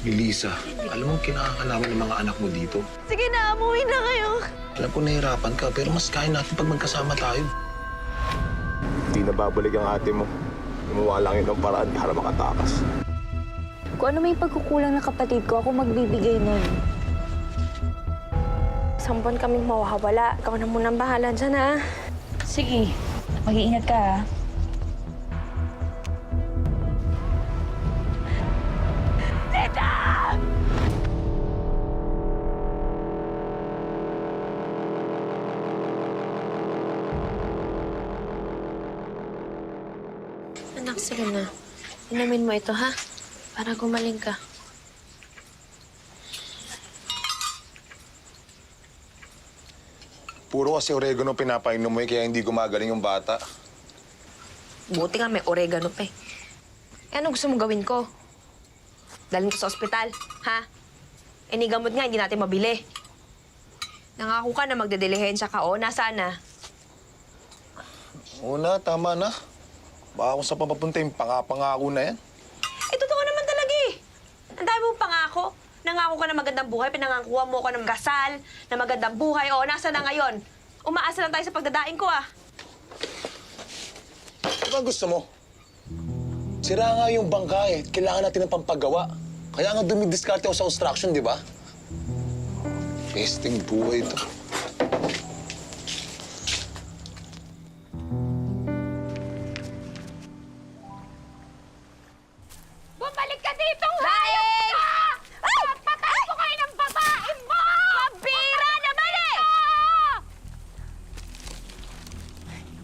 Lisa, alam mo kinakakalaman ng mga anak mo dito. Sige na, umuwi na kayo. Alam ko nahihirapan ka, pero mas kaya natin pag magkasama tayo. Hindi na babalik ang ate mo. Gumawa lang yun ng paraan para makatakas. Kung ano may pagkukulang na kapatid ko, ako magbibigay nun. 10 buwan kaming mawawala. Ikaw na munang bahala dyan, ha? Sige, mag-iingat ka, ha? Anak, sige na. Inumin mo ito, ha? Para gumaling ka. Puro kasi oregano pinapainom mo kaya hindi gumagaling yung bata. Buti nga may oregano pa eh. Eh, ano gusto mong gawin ko? Dalhin ko sa ospital, ha? Eh, ni gamot nga, hindi natin mabili. Nangako ka na magdedilihensya ka, o? Nasaan na? Una, tama na. Baka kung sa papapunta yung pangako na yan. Eh, totoo naman talaga eh. Ang dami mong pangako. Nangako ka na magandang buhay, pinangakuha mo ko ng kasal, na magandang buhay. O, nasa na ngayon? Umaasa lang tayo sa pagdadaing ko, ah. Ano ba gusto mo? Sira nga yung bangka eh. Kailangan natin ng pampagawa. Kaya nga dumidiskarte ako sa construction, di ba? Pesting buhay ito. Bumalik ka dito, hayop ka! Papatay ko kayo ng babae mo! Pabira naman eh!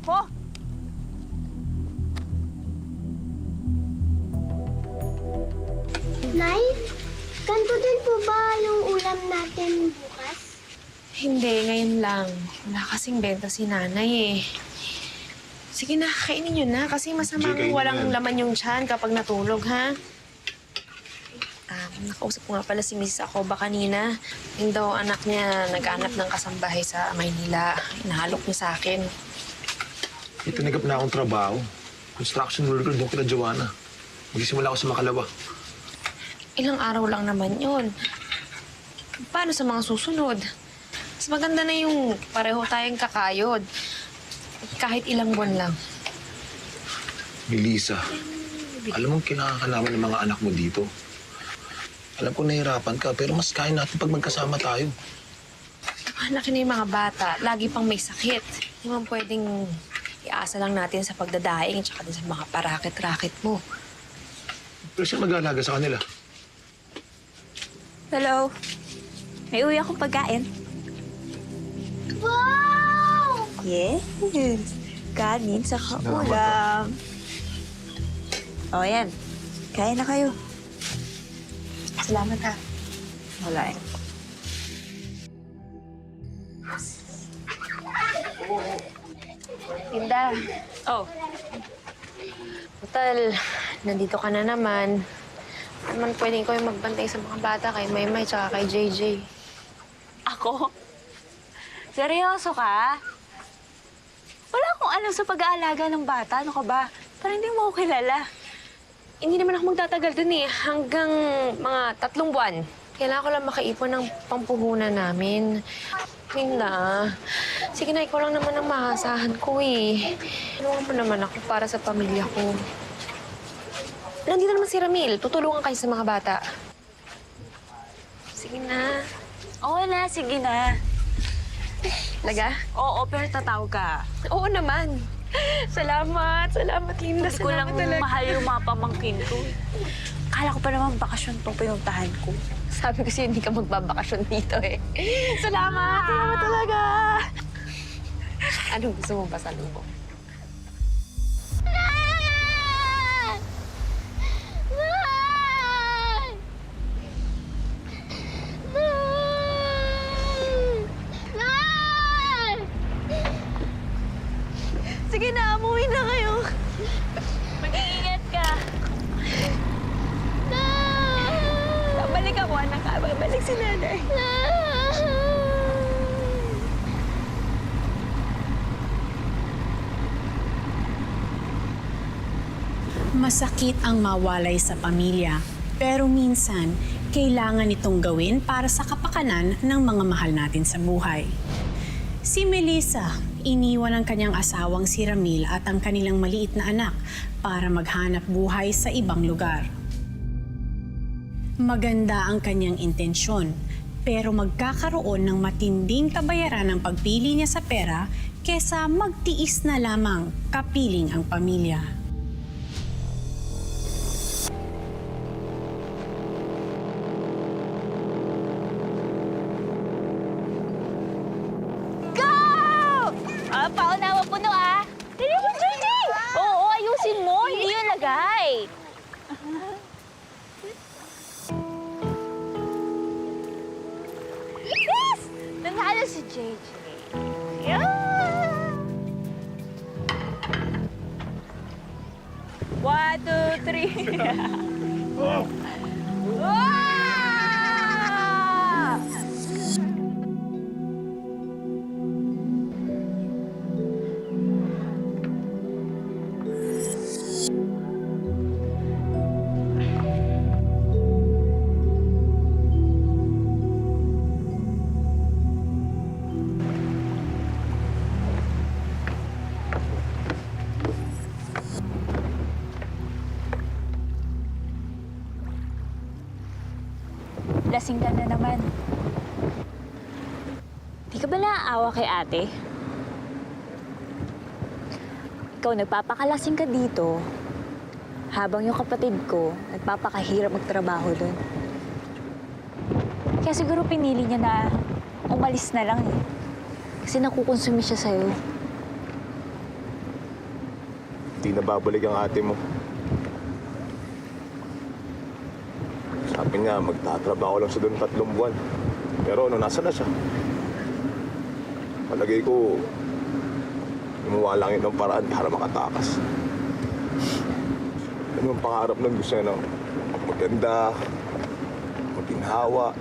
Oh! Nay, ganito din po ba yung ulam natin bukas? Hindi, ngayon lang. Wala kasing benta si nanay eh. Sige na, kainin nyo na kasi masamang Sige, kainin walang mo yan. laman yung tiyan kapag natulog, ha? Nakausap ko nga pala si Mrs. Acoba kanina. Yung daw anak niya naghanap ng kasambahay sa Maynila. Inahalok niya sa akin. May tinagap na akong trabaho. Construction worker doon kila Joanna. Magsisimula ako sa Makalawa. Ilang araw lang naman yun. Paano sa mga susunod? Mas maganda na yung pareho tayong kakayod. Kahit ilang buwan lang. Lisa, alam mo kinakakalaman ng mga anak mo dito. Alam ko nahihirapan ka, pero mas kaya natin pag magkasama tayo. Laki na yung mga bata. Lagi pang may sakit. Hindi man pwedeng iasa lang natin sa pagdadaing at saka din sa mga parakit-rakit mo. Pero siya mag-aalaga sa kanila. Hello. May uwi akong pagkain. Wow! Yes. Kanin sa Salamat, ulam. O, yan. Kain na kayo. Salamat, ha. Wala eh. Linda. Oh. Total, nandito ka na naman. Naman pwedeng ko yung magbantay sa mga bata kay Maymay tsaka kay JJ. Ako? Seryoso ka? Wala akong alam sa pag-aalaga ng bata. Ano ka ba? Parang hindi mo ako kilala. Hindi naman ako magtatagal dun eh. Hanggang mga 3 buwan. Kailangan ko lang makaipon ng pampuhunan namin. Linda, sige na, ikaw lang naman ang maasahan ko eh. Tulungan mo naman ako para sa pamilya ko. Nandito naman si Ramil. Tutulungan kayo sa mga bata. Sige na. Oo na, sige na. Laga? Oo, pero tatawag ka. Oo naman. Salamat. Salamat, Linda. Hindi ko lang Salamat talaga. mahal yung mga pamangkin ko. Akala ko pa naman bakasyon tong pinuntahan ko. Sabi ko sa'yo, hindi ka magbabakasyon dito eh. Salamat! Salamat talaga! Anong gusto mong pasalubong? Sige na, umuwi na kayo. Mag-iingat ka. Babalik ako, anak ka. Babalik si nanay. Masakit ang mawalay sa pamilya. Pero minsan, kailangan itong gawin para sa kapakanan ng mga mahal natin sa buhay. Si Melissa, iniwan ang kanyang asawang si Ramil at ang kanilang maliit na anak para maghanap buhay sa ibang lugar. Maganda ang kanyang intensyon, pero magkakaroon ng matinding kabayaran ang pagpili niya sa pera kesa magtiis na lamang kapiling ang pamilya. Go! Paunawa puno ah. Dali mo, JJ! Oo, ayusin mo. Hindi yun lagay. Yes! Nanalo si JJ. Yeah! 1, 2, 3. Wow! Lasing ka na naman. Di ka ba naaawa kay ate? Ikaw, nagpapakalasing ka dito, habang yung kapatid ko, nagpapakahirap magtrabaho doon. Kaya siguro pinili niya na umalis na lang eh. Kasi nakukonsumi siya sa'yo. Di na babalik ang ate mo. Sabi niya, magtatrabaho lang siya doon 3 buwan. Pero nasa na siya? Palagay ko, gumawa lang yun ng paraan para makatakas. Ano ang pangarap ng gusto niya ng maganda, maginhawa,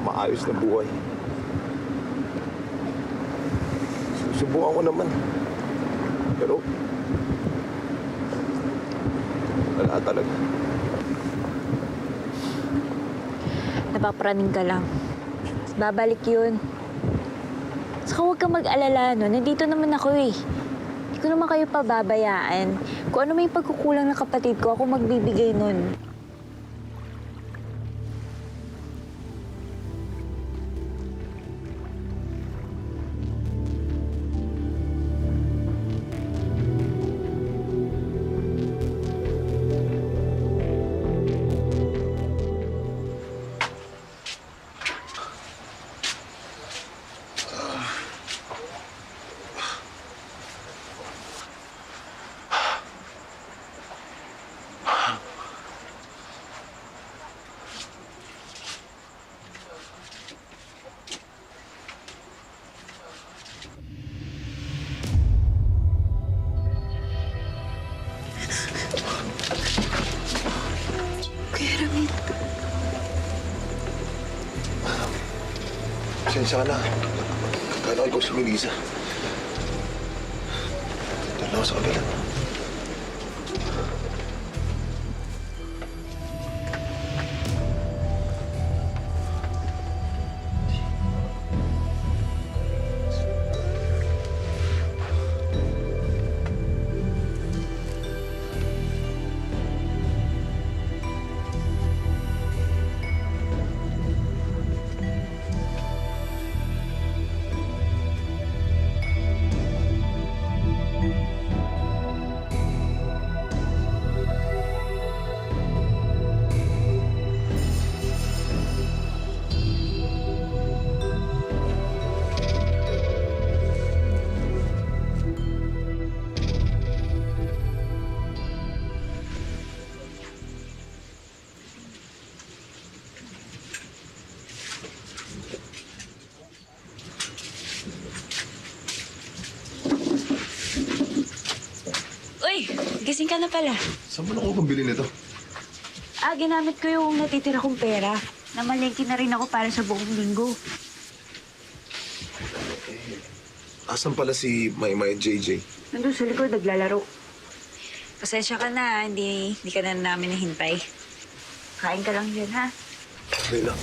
maayos na buhay. Susubukan ko naman. Pero, wala talaga. Napapraning ka lang. Babalik yun. Saka huwag kang mag-alala, no? Nandito naman ako eh. Hindi ko naman kayo pababayaan. Kung ano may pagkukulang ng kapatid ko, ako magbibigay nun. Pasensya ka na. Kala ko si Melissa. Doon lang ako sa kabila. Gising ka na pala. Saan mo na ako pambili nito? Ginamit ko yung natitira kong pera. Namalengke na rin ako para sa buong linggo. Asan pala si Maymay at JJ? Nandun sa likod, naglalaro. Pasensya ka na, hindi ka na namin nahintay. Kain ka lang dyan, ha? Wait lang.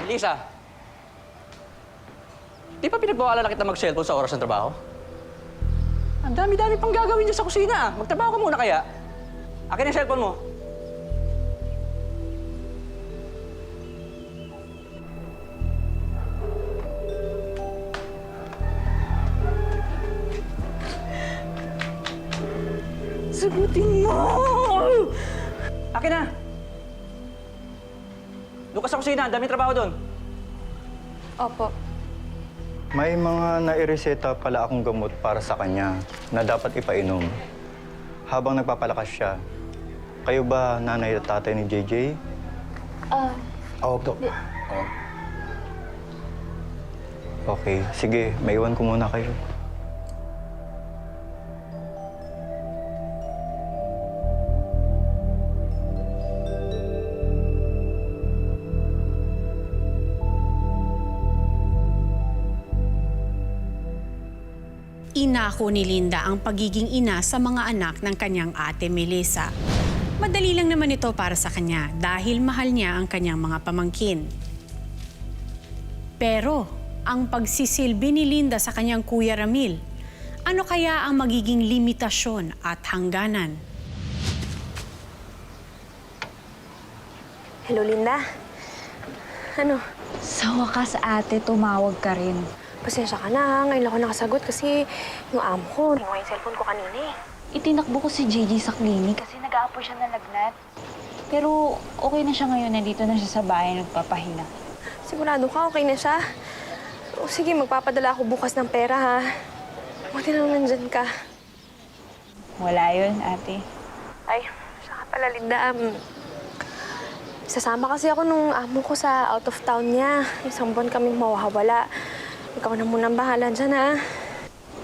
Lisa, di pa pinagbawalan na kita mag-cellphone sa oras ng trabaho? Ang dami-dami pang gagawin niyo sa kusina. Magtrabaho ka muna kaya. Akin ang cellphone mo. Sagutin mo! Akin na! Doon ka sa kusina, ang daming trabaho doon. Opo. May mga naireseta pala akong gamot para sa kanya na dapat ipainom habang nagpapalakas siya. Kayo ba nanay at tatay ni JJ? Oo, Dok. Okay, sige. Maiwan ko muna kayo. Inako ni Linda ang pagiging ina sa mga anak ng kanyang ate Melissa. Madali lang naman ito para sa kanya dahil mahal niya ang kanyang mga pamangkin. Pero ang pagsisilbi ni Linda sa kanyang kuya Ramil, ano kaya ang magiging limitasyon at hangganan? Hello, Linda. Ano? Sa wakas, ate, tumawag ka rin. Pasensya ka na. Ngayon ako nakasagot kasi yung amo ko, ringo yung cellphone ko kanina eh. Itinakbo ko si JJ sa klinik kasi nag-aapoy siya ng lagnat. Pero okay na siya ngayon. Nandito na siya sa bahay, nagpapahinga. Sigurado ka, okay na siya? O sige, magpapadala ako bukas ng pera, ha? Buti na nandyan ka. Wala yun, ate. Ay, siya ka pala, Linda. Sasama kasi ako nung amo ko sa out of town niya. Isang buwan kaming mawawala. Ikaw na munang bahala dyan, ha?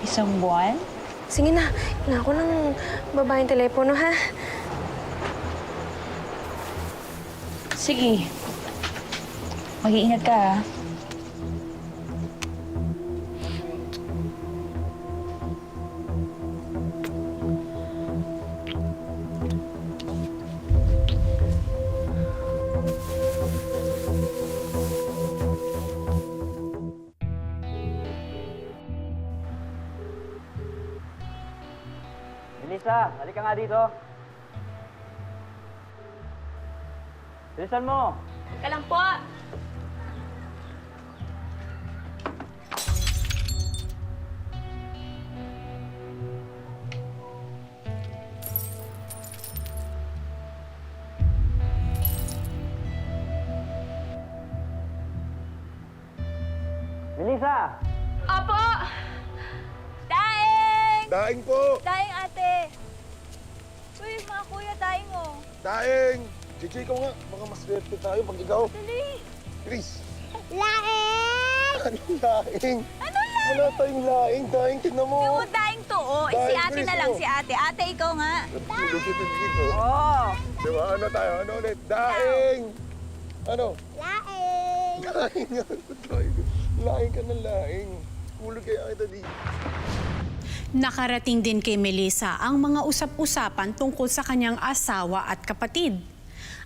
Isang buwan? Sige na, kailangan ko ng babaeng telepono, ha? Sige. Mag-iingat ka, ha? Melissa, halika nga dito. Bilisan mo. Ka lang po. Melissa! Opo! Daing! Daing po! Daing, ate! Uy, mga kuya, daing, oh. Daing! Chichi, ikaw nga. Baka mas swerte tayo pag ikaw. Dali! Chris! Laeng! Anong laing? Ano lang? Wala tayong laing. Daing, tignan mo. Yung daing to, oh. Eh, si Daing, ate Chris, na lang, oh. si ate. Ate, ikaw nga. Dito. Oo. Diba? Ano tayo? Ano ulit? Daing! Ano? Laeng! Laing nga. Laing ka na laing. Kulog kaya kita di. Nakarating din kay Melissa ang mga usap-usapan tungkol sa kanyang asawa at kapatid.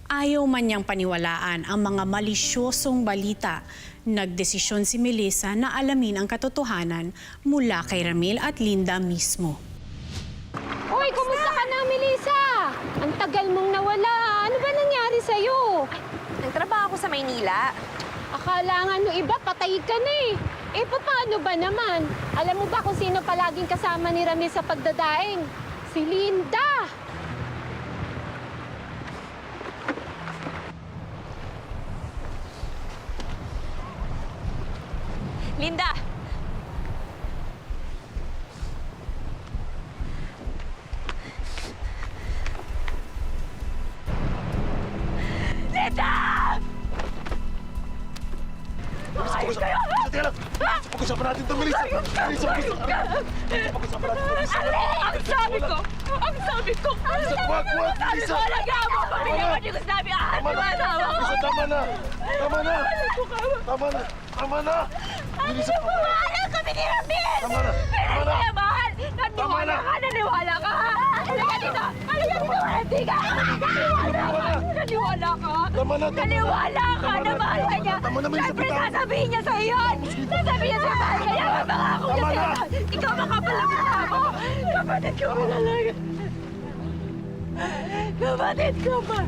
Ayaw man niyang paniwalaan ang mga malisyosong balita. Nagdesisyon si Melissa na alamin ang katotohanan mula kay Ramil at Linda mismo. Uy, kumusta ka na, Melissa? Ang tagal mong nawala. Ano ba nangyari sa'yo? Nagtrabaho ako sa Maynila. Akala nga nung iba, patay ka na eh. Eh, paano ba naman? Alam mo ba kung sino palaging kasama ni Ramil sa pagdadaing? Si Linda! Linda! Teka lang! Pag-usapan natin ito, Melissa! Melissa, pag-usapan natin ito, Melissa! Ang sabi ko! Ang sabi ko! Wag! Melissa! Talaga ako! Pabigyan niyo ko sabi! Tama na! Melissa, tama na! Tama na! Tama na! Tama na! Melissa, Mahal kami ni Ramil! tama na! Tama na! Kaya mahal! Tama na! Naniwala ka! Halika dito! Halika dito! Hindi ka! Naniwala ka! Tama na! Naniwala ka na mahal ka niya! Tama na, Melissa! Siyempre sasabihin niya sa'yo yun! Sasabihin niya sa'yo mahal ka niya! Mangako niya Tama na! sa'yo! Ikaw makapalapit mo! Kapatid ko pa talaga! Kapatid ko pa!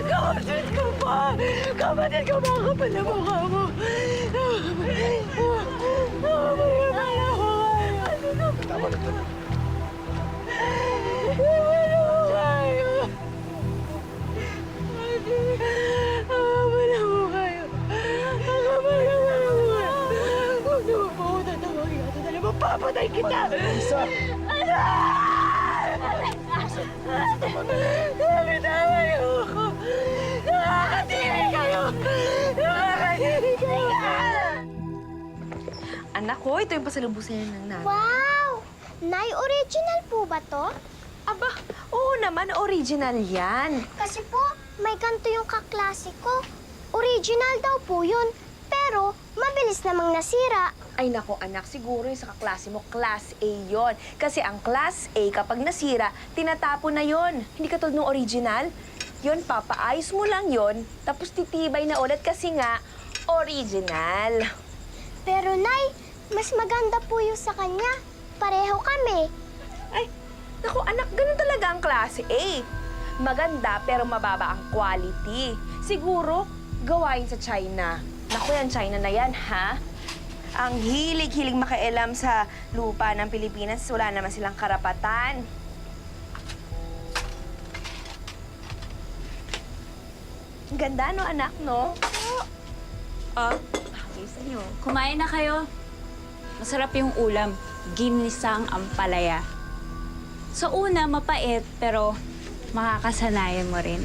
Kapatid ko pa! Kapatid ko pa! Kapal na mukha mo! Tama na! Papatay kita! Melissa! Tama niyo ako! Nakakatiri kayo! Nakakatiri kayo! Anak ko, ito yung pasalubusan ng nanay. Wow! Nay, original po ba to? Aba, oo naman, original yan. Kasi po, may ganito yung kaklase ko. Original daw po yun. Pero, mabilis namang nasira. Ay nako anak, siguro yung sa kaklase mo, Class A yon. Kasi ang Class A, kapag nasira, tinatapon na yon. Hindi katulad ng original. Yon, papaayos mo lang yon, tapos titibay na ulit kasi nga, original. Pero, Nay, mas maganda po yung sa kanya. Pareho kami. Ay, naku anak, ganun talaga ang klase A. Maganda pero mababa ang quality. Siguro, gawain sa China. Naku yan, China na yan, ha? Ang hilig-hilig makialam sa lupa ng Pilipinas, wala naman silang karapatan. Ang ganda, no, anak, no? Oh, okay sa'yo. Kumain na kayo. Masarap yung ulam. Ginisang ampalaya. Sa una, mapait, pero makakasanayan mo rin.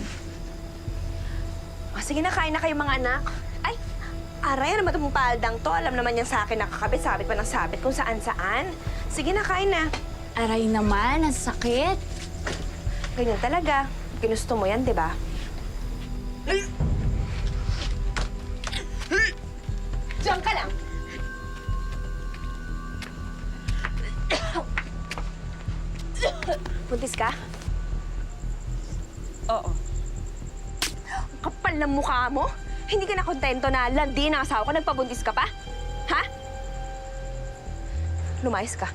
Oh, sige na, kain na kayo mga anak. Ay, aray, ano ba itong paldang to? Alam naman yan sa akin, nakakabit, sabit pa ng sabit kung saan-saan. Sige na, kain na. Aray naman, ang sakit. Ganyan talaga. Ginusto mo yan, di ba? Diyan ka lang. Buntis ka? Oo. Ang kapal ng mukha mo. Hindi ka na kontento na landi ng asawa ko, nagpabuntis ka pa? Ha? Lumayas ka.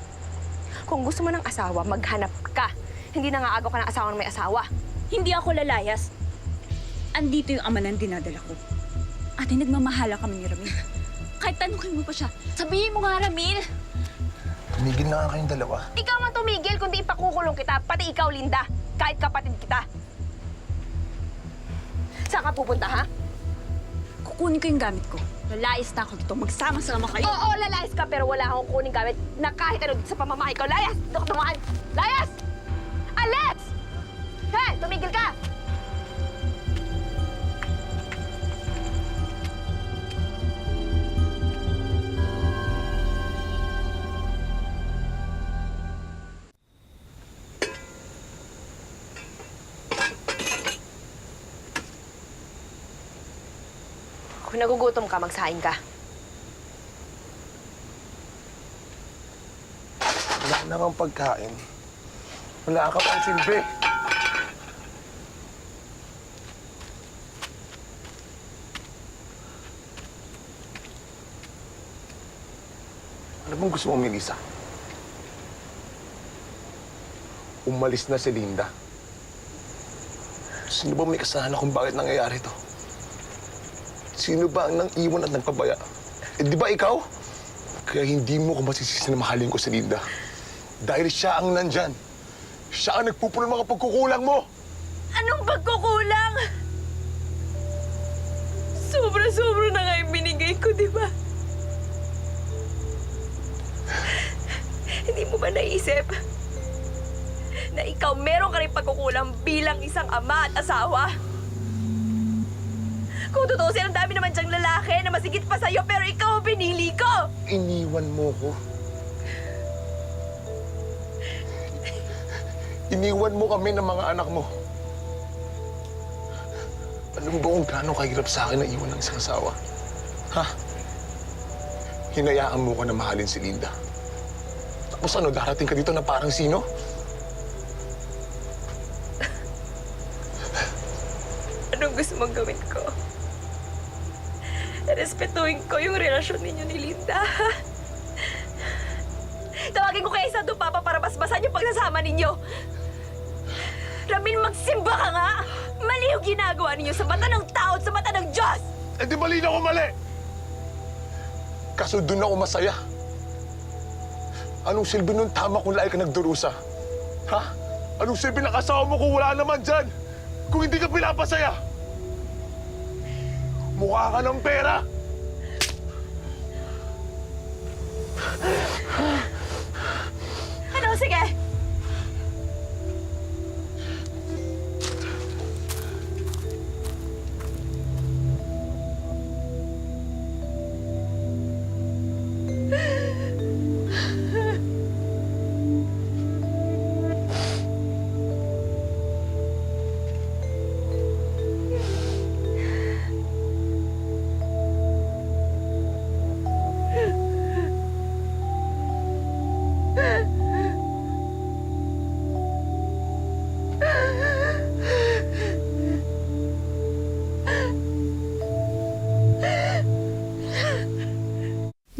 Kung gusto mo ng asawa, maghanap ka. Hindi na nga agaw ka ng asawa ng may asawa. Hindi ako lalayas. Andito yung ama ng dinadala ko. Ate, nagmamahala kami ni Ramil. Kahit tanungin mo pa siya, sabihin mo nga, Ramil. Tumigil na nga kayong dalawa. Ikaw ang tumigil, kundi ipakukulong kita, pati ikaw, Linda. Kahit kapatid kita. Saan ka pupunta, ha? Kukunin ko yung gamit ko. Lalayas na ako dito. Magsama-sama kayo. Oo, lalayas ka, pero wala akong kuning gamit na kahit ano sa pamamahay ko. Layas! Dito ka tumaan! Layas! Alex! He! Tumigil ka! Kung nagugutom ka, magsaing ka. Wala na kang pagkain. Wala ka pang silbi. Ano bang gusto mo, Melissa? Umalis na si Linda. Sino ba may kasalanan kung bakit nangyayari to? Sino ba ang nang-iwan at nagpabaya? Eh, di ba ikaw? Kaya hindi mo ko masisisi na mahalin ko si Linda. Dahil siya ang nandyan. Siya ang nagpupuno ng mga pagkukulang mo. Anong pagkukulang? Sobra-sobra na nga yung binigay ko, di ba? isip na ikaw meron ka rin pagkukulang bilang isang ama at asawa. Kung tutusin, ang dami naman diyang lalaki na masigit pa sa'yo, pero ikaw ang pinili ko! Iniwan mo ko. Iniwan mo kami ng mga anak mo. Alam mo ba kung gaano kahirap sa akin na iwan ng isang asawa? Ha? Hinayaan mo ko na mahalin si Linda. Tapos ano, darating ka dito na parang sino? Anong gusto mong gawin ko? Respetuhin ko yung relasyon ninyo ni Linda. Tawagin ko kay Sando Papa para basbasan yung pagsasama ninyo. Ramil, magsimba ka nga! Mali yung ginagawa ninyo sa mata ng tao at sa mata ng Diyos! Eh di mali na ako mali! Kaso doon ako masaya. Anong silbi nun tama kung lahi ka nagdurusa? Ha? Anong silbi ng asawa mo kung wala naman dyan? Kung hindi ka pinapasaya? Mukha ka ng pera! Ano? Sige!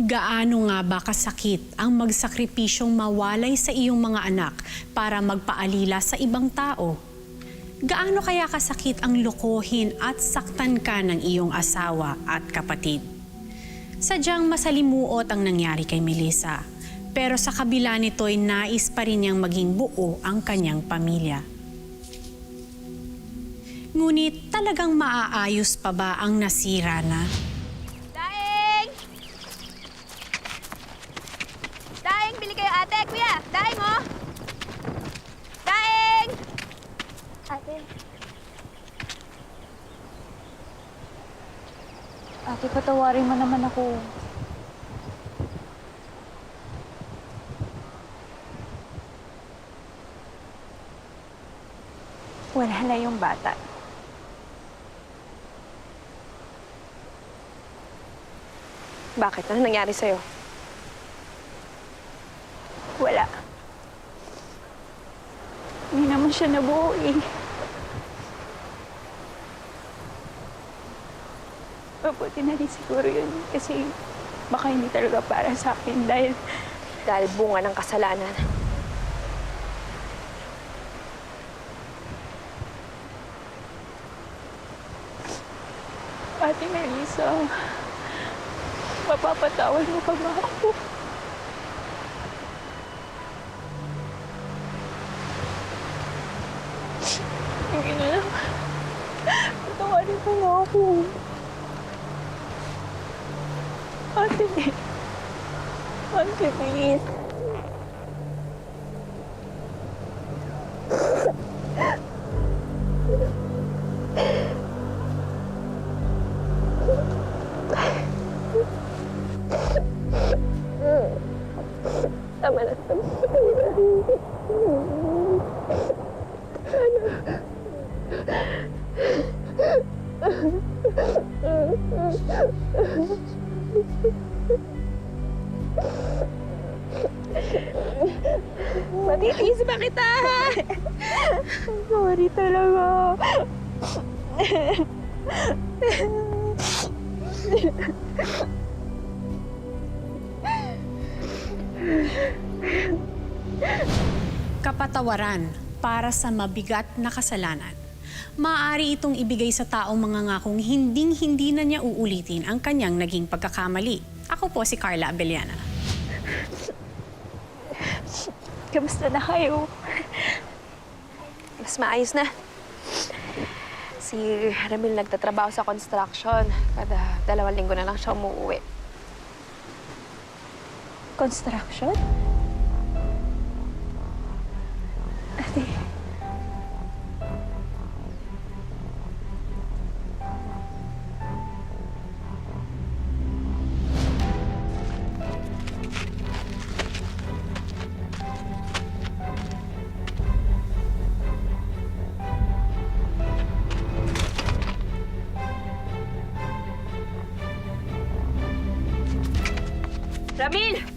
Gaano nga ba kasakit ang magsakripisyong mawalay sa iyong mga anak para magpaalila sa ibang tao? Gaano kaya kasakit ang lokohin at saktan ka ng iyong asawa at kapatid? Sadyang masalimuot ang nangyari kay Melissa, pero sa kabila nito'y nais pa rin niyang maging buo ang kanyang pamilya. Ngunit talagang maaayos pa ba ang nasira na? Daing! Daing, bili kayo ate! Kuya! Daing, oh! Daing! Ate. Ate, patawarin mo naman ako. Wala na yung bata. Bakit? Ano nangyari sa'yo? Wala. Hindi naman siya nabuo eh. Mabuti na rin siguro yun kasi baka hindi talaga para sa akin dahil Bunga ng kasalanan. Ate Melissa, mapapatawad mo pa ba ako? Hindi na lang. Patawarin mo na ako. Ate, please. Tama na. Matitiis ba kita? Sorry talaga. Kapatawaran para sa mabigat na kasalanan. Maaari itong ibigay sa taong mangangakong hinding-hindi na niya uulitin ang kanyang naging pagkakamali. Ako po si Carla Abellana. Kamusta na kayo? Mas maayos na. Si Ramil nagtatrabaho sa construction. Kada 2 linggo na lang siya umuwi. Construction? ate. Ramil!